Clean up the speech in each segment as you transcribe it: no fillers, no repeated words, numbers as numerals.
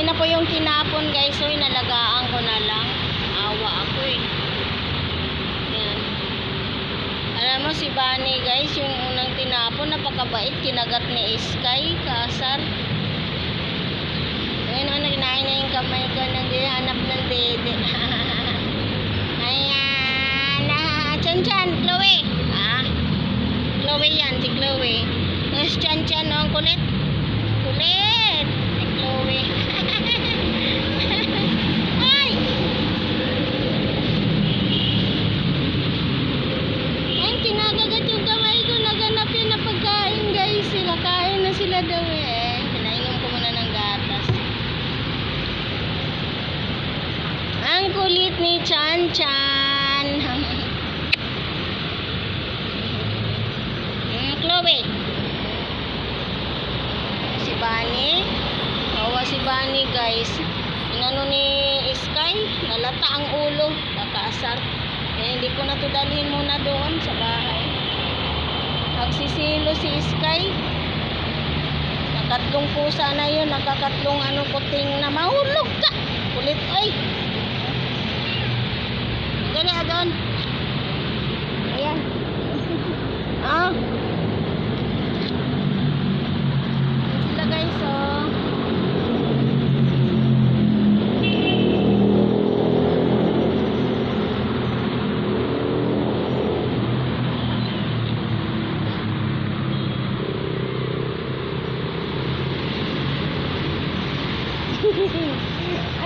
na po yung tinapon guys. So, inalagaan ko na lang. Awa ako eh. Ayan. Alam mo si Bunny guys, yung unang tinapon, napakabait. Kinagat ni Sky, kasar. Ayan o, nagnain niya yung kamay ko nang hanap ng dede. Ayan. Chan-chan, Chloe. Chloe yan, si Chloe. Tapos Chan-chan, ang kulit. Kulit. Chloe. Ay! Ay, kinagagat yung kamay ko. Naganap yun na pagkain guys. Kain na sila daw eh. Pinainom ko muna ng gatas. Ang kulit ni Chan-chan. Chloe. Si Bunny. Hawa si Bunny guys. Inano ni Sky. Nalata ang ulo. Nakaasar. Eh, hindi ko na to dalhin muna doon sa bahay. Nagsisilo si Sky. Nakatlong pusa na yun. Nakakatlong kuting na mahulog ka. Kulit oy. Dali doon. Ayan. Sila guys oh.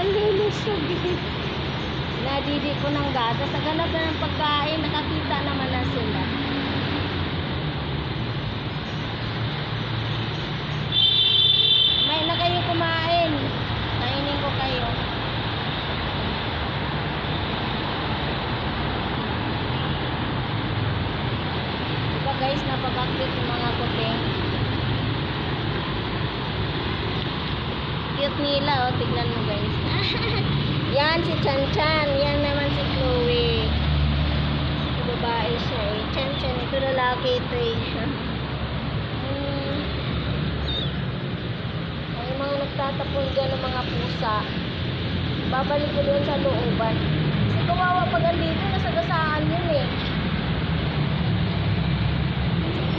Ang lulusog. Nadidi ko ng gatas. Naganap na ng pagkain. Nakakita naman na sila. May na kayo kumain. Kainin ko kayo. Diba guys, napakakit yung mga kuting. Cute nila oh. Tignan mo guys. Yan si Chan-chan. Yan naman si Chloe. Ito babae siya eh. Chan-chan. Ito lalaki ito eh. Ay mga nagtatapon dyan ng mga pusa. Babalik ko doon sa looban. Kasi kawawa pag andito. Nasagasaan yun eh.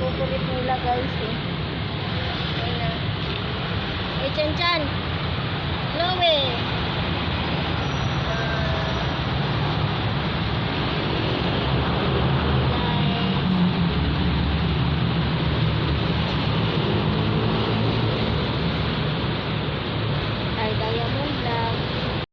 Kukulit nila guys eh. Ayun na. Eh Chan-chan. Chloe.